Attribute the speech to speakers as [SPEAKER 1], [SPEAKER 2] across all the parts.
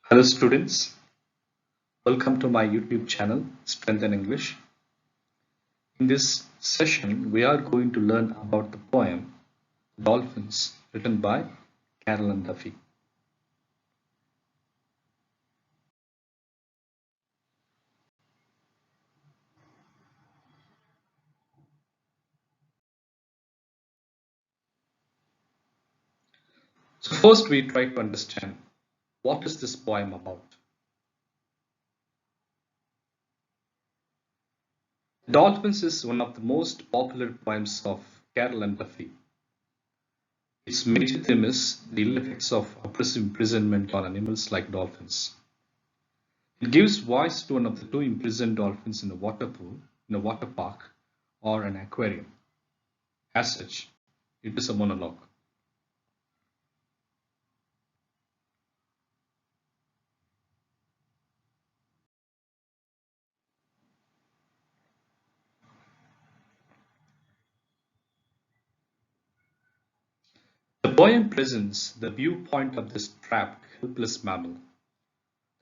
[SPEAKER 1] Hello students, welcome to my YouTube channel Strengthen English. In this session we are going to learn about the poem Dolphins written by Carol Ann Duffy. So first we try to understand what is this poem about. Dolphins is one of the most popular poems of Carol Ann Duffy. Its major theme is the ill effects of oppressive imprisonment on animals like dolphins. It gives voice to one of the two imprisoned dolphins in a water pool, in a water park, or an aquarium. As such, it is a monologue. The poem presents the viewpoint of this trapped, helpless mammal.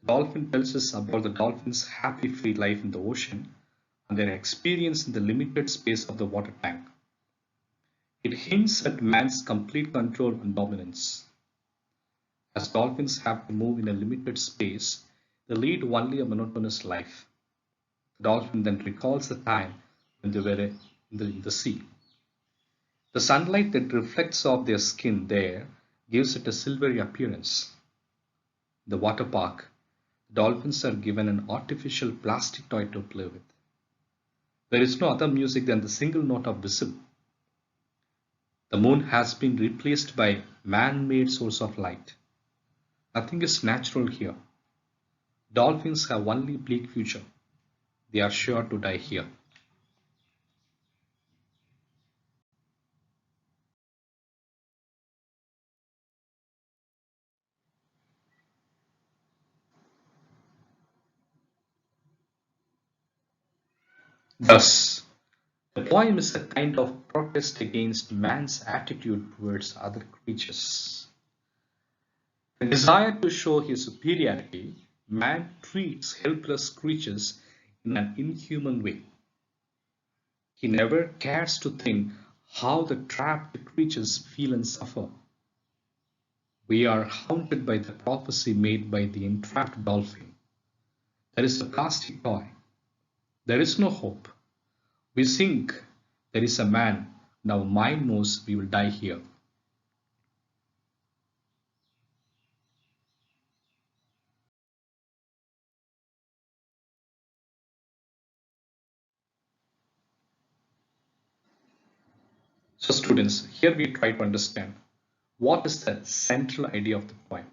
[SPEAKER 1] The dolphin tells us about the dolphin's happy free life in the ocean and their experience in the limited space of the water tank. It hints at man's complete control and dominance. As dolphins have to move in a limited space, they lead only a monotonous life. The dolphin then recalls the time when they were in the sea. The sunlight that reflects off their skin there gives it a silvery appearance. In the water park, dolphins are given an artificial plastic toy to play with. There is no other music than the single note of whistle. The moon has been replaced by man-made source of light. Nothing is natural here. Dolphins have only bleak future. They are sure to die here. Thus, the poem is a kind of protest against man's attitude towards other creatures. The desire to show his superiority, man treats helpless creatures in an inhuman way. He never cares to think how the trapped creatures feel and suffer. We are haunted by the prophecy made by the entrapped dolphin. There is a plastic toy. There is no hope. We think there is a man. Now mine knows we will die here. So students, here we try to understand what is the central idea of the poem.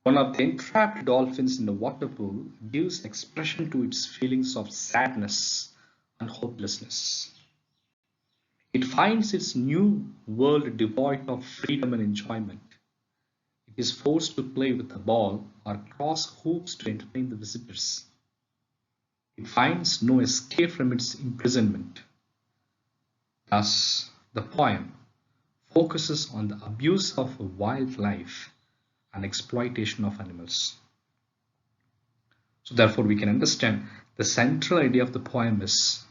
[SPEAKER 1] One of the entrapped dolphins in the water pool gives expression to its feelings of sadness and hopelessness. It finds its new world devoid of freedom and enjoyment. It is forced to play with a ball or cross hoops to entertain the visitors. It finds no escape from its imprisonment. Thus, the poem focuses on the abuse of wildlife and exploitation of animals. So therefore we can understand the central idea of the poem is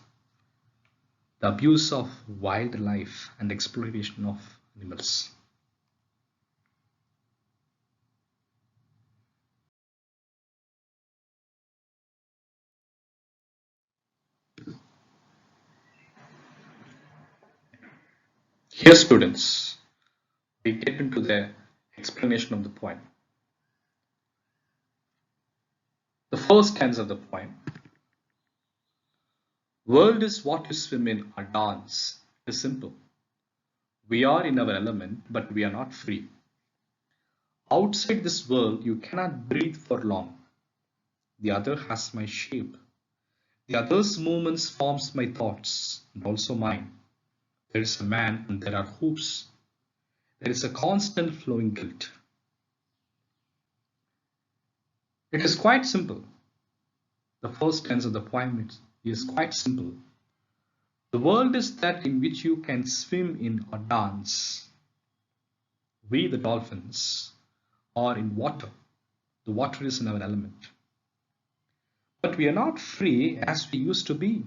[SPEAKER 1] the abuse of wildlife and exploitation of animals. Here students, we get into the explanation of the poem. The first stanza of the poem. World is what you swim in or dance. It is simple. We are in our element, but we are not free. Outside this world, you cannot breathe for long. The other has my shape. The other's movements forms my thoughts, and also mine. There is a man and there are hoops. There is a constant flowing guilt. It is quite simple. The first stanza of the poem is quite simple. The world is that in which you can swim in or dance. We, the dolphins, or in water. The water is in our element. But we are not free as we used to be.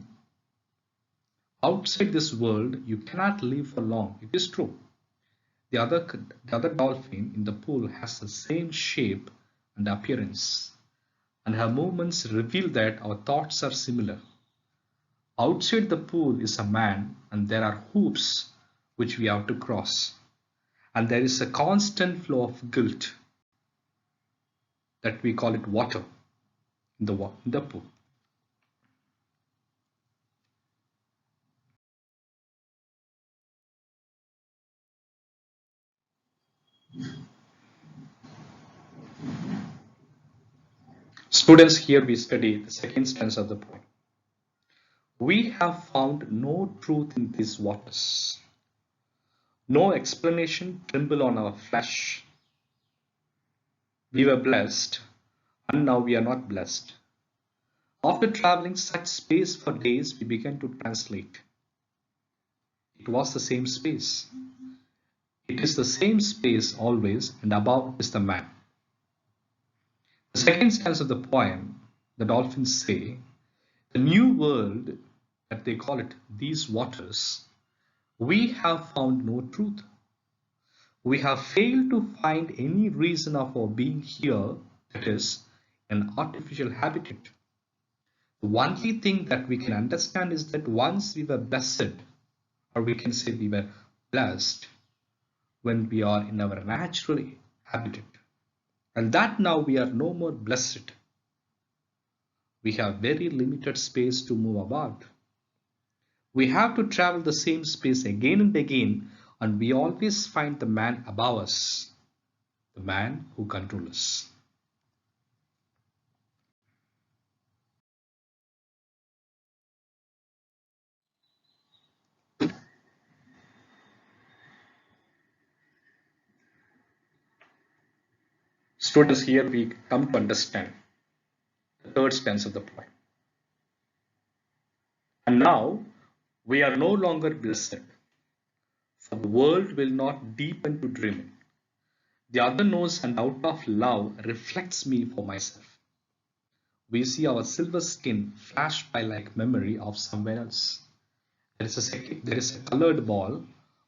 [SPEAKER 1] Outside this world, you cannot live for long. It is true. The other dolphin in the pool has the same shape and appearance, and her movements reveal that our thoughts are similar. Outside the pool is a man, and there are hoops which we have to cross. And there is a constant flow of guilt that we call it water in the pool. Students, here we study the second stanza of the poem. We have found no truth in these waters. No explanation tremble on our flesh. We were blessed, and now we are not blessed. After traveling such space for days, we began to translate. It was the same space. It is the same space always, and above is the man. The second stanza of the poem, the dolphins say, the new world, that they call it these waters, we have found no truth. We have failed to find any reason of our being here, that is, an artificial habitat. The only thing that we can understand is that once we were blessed, or we can say we were blessed, when we are in our natural habitat, and that now we are no more blessed. We have very limited space to move about. We have to travel the same space again and again, and we always find the man above us, the man who controls us. Students, here we come to understand the third stanza of the poem. And now we are no longer blessed, for the world will not deepen to dreaming. The other knows, and out of love reflects me for myself. We see our silver skin flash by like memory of somewhere else. There is a colored ball.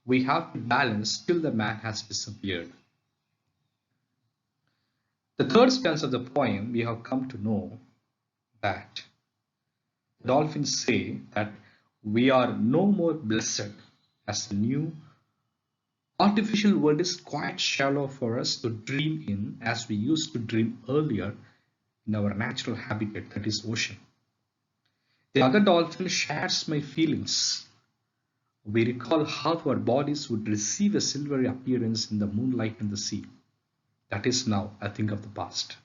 [SPEAKER 1] We have to balance till the man has disappeared. The third stanza of the poem, we have come to know that the dolphins say that we are no more blessed, as the new artificial world is quite shallow for us to dream in as we used to dream earlier in our natural habitat, that is ocean. The other dolphin shares my feelings. We recall how our bodies would receive a silvery appearance in the moonlight and the sea. That is now a thing of the past.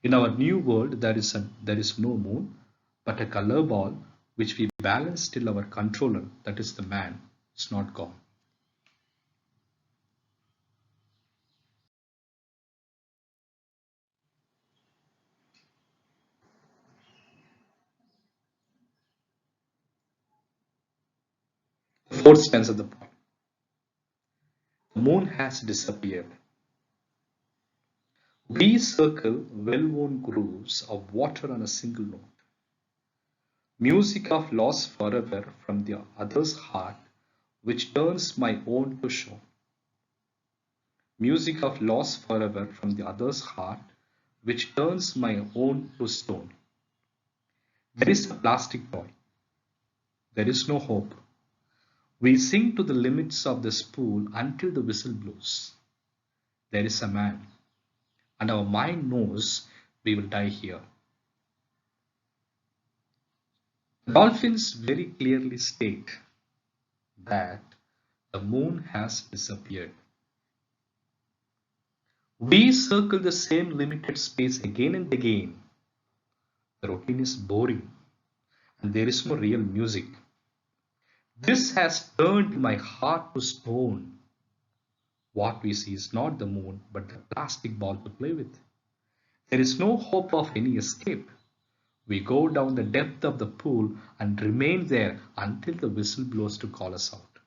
[SPEAKER 1] In our new world, there is no moon, but a color ball which we balance till our controller, that is the man, is not gone. The fourth stanza of the poem. The moon has disappeared. We circle well-worn grooves of water on a single note. Music of loss forever from the other's heart, which turns my own to show. Music of loss forever from the other's heart, which turns my own to stone. There is a plastic toy. There is no hope. We sing to the limits of this pool until the whistle blows. There is a man, and our mind knows we will die here. The dolphins very clearly state that the moon has disappeared. We circle the same limited space again and again. The routine is boring, and there is no real music. This has turned my heart to stone. What we see is not the moon, but the plastic ball to play with. There is no hope of any escape. We go down the depth of the pool and remain there until the whistle blows to call us out.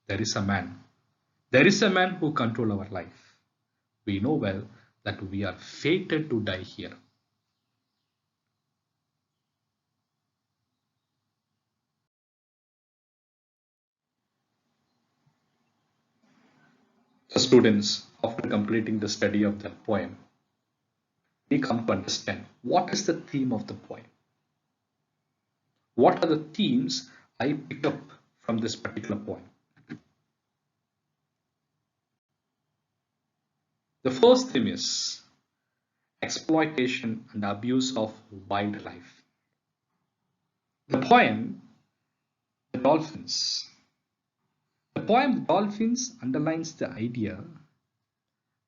[SPEAKER 1] There is a man. There is a man who controls our life. We know well that we are fated to die here. The students, after completing the study of the poem, we come to understand what is the theme of the poem. What are the themes I pick up from this particular poem? The first theme is exploitation and abuse of wildlife. The poem, The Dolphins. The poem The Dolphins underlines the idea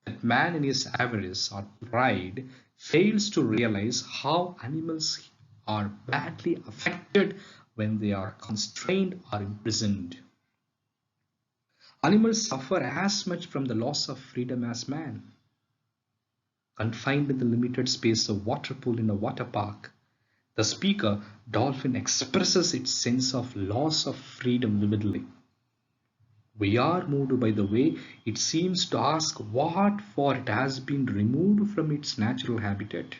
[SPEAKER 1] that man in his avarice or pride fails to realize how animals are badly affected when they are constrained or imprisoned. Animals suffer as much from the loss of freedom as man. Confined in the limited space of water pool in a water park, the speaker dolphin expresses its sense of loss of freedom vividly. We are moved by the way it seems to ask what for it has been removed from its natural habitat.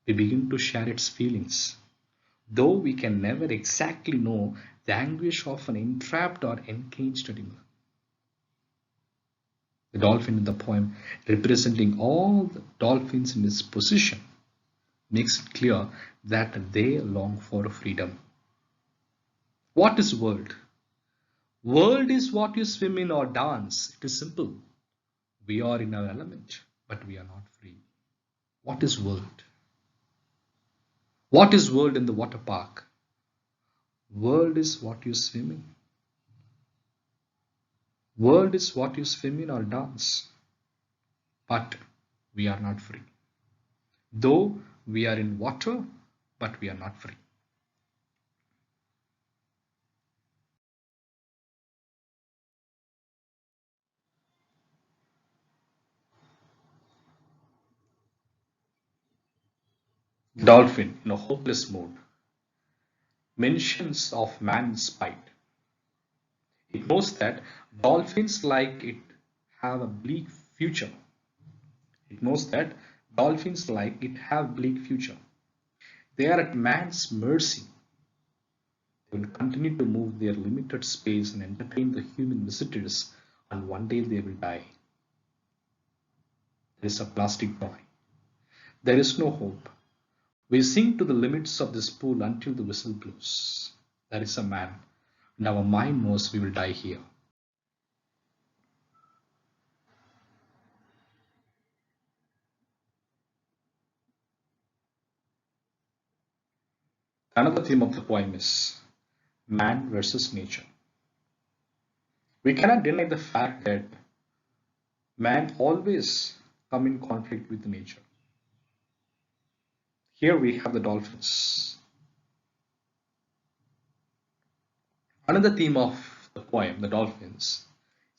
[SPEAKER 1] We begin to share its feelings, though we can never exactly know the anguish of an entrapped or encaged animal. The dolphin in the poem, representing all the dolphins in its position, makes it clear that they long for freedom. What is world? World is what you swim in or dance. It is simple. We are in our element, but we are not free. What is world? What is world in the water park? World is what you swim in. World is what you swim in or dance, but we are not free. Though we are in water, but we are not free. Dolphin, in a hopeless mood, mentions of man's spite. It knows that dolphins like it have a bleak future. It knows that dolphins like it have bleak future. They are at man's mercy. They will continue to move their limited space and entertain the human visitors, and one day they will die. There is a plastic toy. There is no hope. We sink to the limits of this pool until the whistle blows. There is a man, and our mind knows we will die here. Another theme of the poem is man versus nature. We cannot deny the fact that man always come in conflict with nature. Here we have the dolphins. Another theme of the poem, The Dolphins,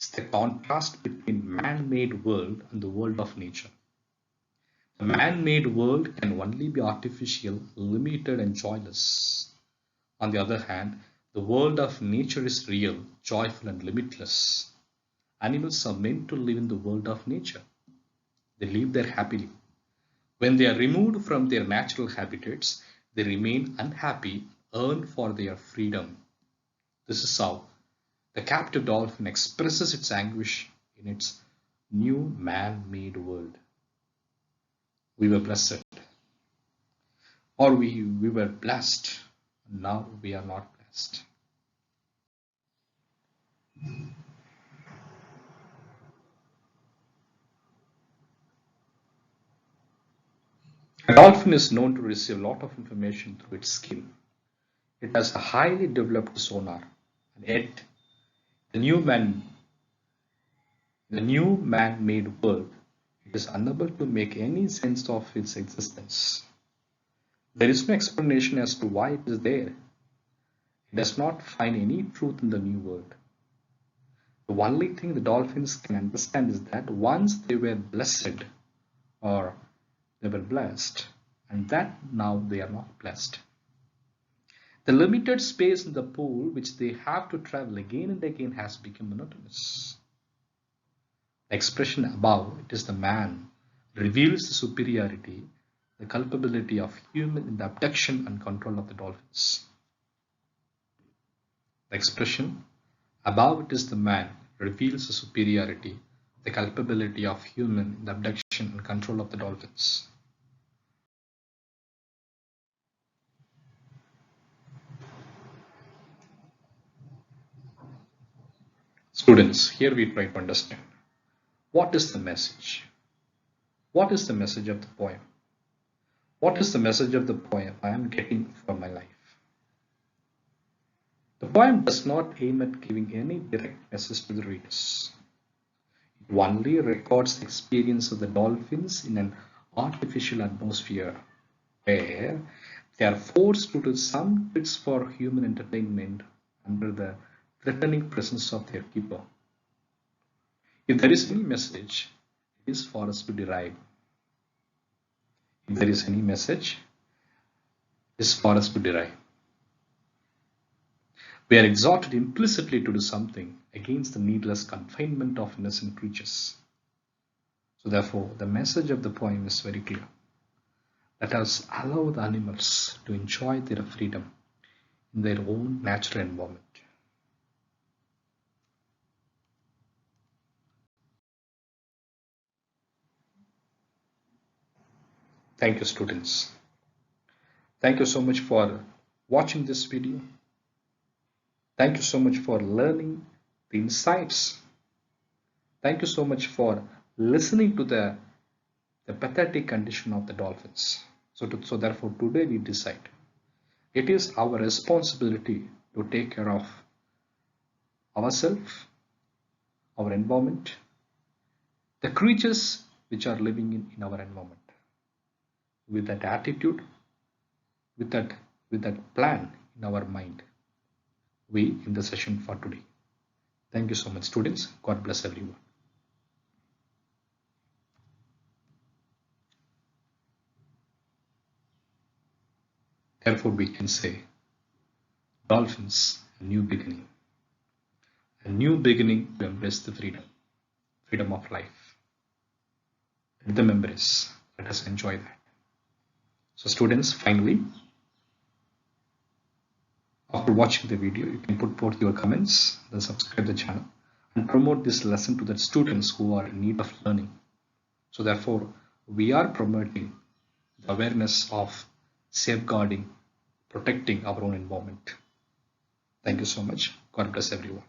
[SPEAKER 1] is the contrast between man-made world and the world of nature. The man-made world can only be artificial, limited and joyless. On the other hand, the world of nature is real, joyful and limitless. Animals are meant to live in the world of nature. They live there happily. When they are removed from their natural habitats, they remain unhappy, yearn for their freedom. This is how the captive dolphin expresses its anguish in its new man-made world. We were blessed, or we were blessed, now we are not blessed. A dolphin is known to receive a lot of information through its skin. It has a highly developed sonar, and yet the new man, the new man-made world, it is unable to make any sense of its existence. There is no explanation as to why it is there. It does not find any truth in the new world. The only thing the dolphins can understand is that once they were blessed, or they were blessed, and that now they are not blessed. The limited space in the pool which they have to travel again and again has become monotonous. The expression above, it is the man, reveals the superiority, the culpability of human in the abduction and control of the dolphins. The expression above, it is the man, reveals the superiority, the culpability of human in the abduction and control of the dolphins. Students, here we try to understand what is the message? What is the message of the poem? What is the message of the poem I am getting for my life? The poem does not aim at giving any direct message to the readers. It only records the experience of the dolphins in an artificial atmosphere where they are forced to do some tricks for human entertainment under the threatening presence of their keeper. If there is any message, it is for us to derive. If there is any message, it is for us to derive. We are exhorted implicitly to do something against the needless confinement of innocent creatures. So therefore, the message of the poem is very clear. Let us allow the animals to enjoy their freedom in their own natural environment. Thank you, students. Thank you so much for watching this video. Thank you so much for learning the insights. Thank you so much for listening to the pathetic condition of the dolphins. So therefore, today we decide it is our responsibility to take care of ourselves, our environment, the creatures which are living in our environment. With that attitude, with that plan in our mind, we end the session for today. Thank you so much, students. God bless everyone. Therefore, we can say, dolphins, a new beginning. A new beginning to embrace the freedom of life. Let them embrace. Let us enjoy that. So students, finally, after watching the video, you can put forth your comments, then subscribe the channel and promote this lesson to the students who are in need of learning. So therefore, we are promoting the awareness of safeguarding, protecting our own environment. Thank you so much. God bless everyone.